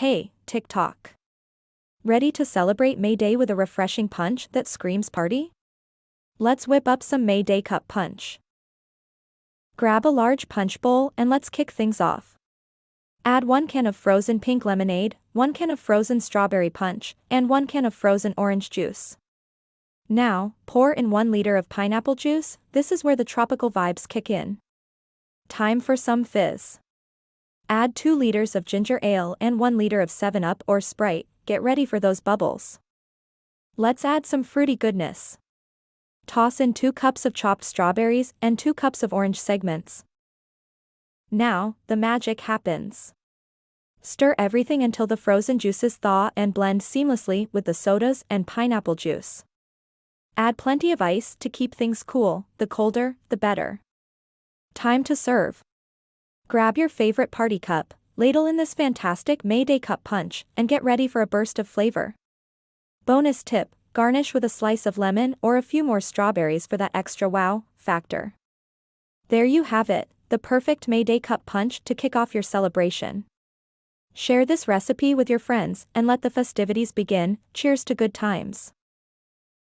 Hey, TikTok. Ready to celebrate May Day with a refreshing punch that screams party? Let's whip up some May Day cup punch. Grab a large punch bowl and let's kick things off. Add 1 can of frozen pink lemonade, 1 can of frozen strawberry punch, and 1 can of frozen orange juice. Now, pour in 1 liter of pineapple juice. This is where the tropical vibes kick in. Time for some fizz. Add 2 liters of ginger ale and 1 liter of 7-Up or Sprite. Get ready for those bubbles. Let's add some fruity goodness. Toss in 2 cups of chopped strawberries and 2 cups of orange segments. Now, the magic happens. Stir everything until the frozen juices thaw and blend seamlessly with the sodas and pineapple juice. Add plenty of ice to keep things cool, the colder, the better. Time to serve. Grab your favorite party cup, ladle in this fantastic May Day cup punch, and get ready for a burst of flavor. Bonus tip, garnish with a slice of lemon or a few more strawberries for that extra wow factor. There you have it, the perfect May Day cup punch to kick off your celebration. Share this recipe with your friends and let the festivities begin. Cheers to good times.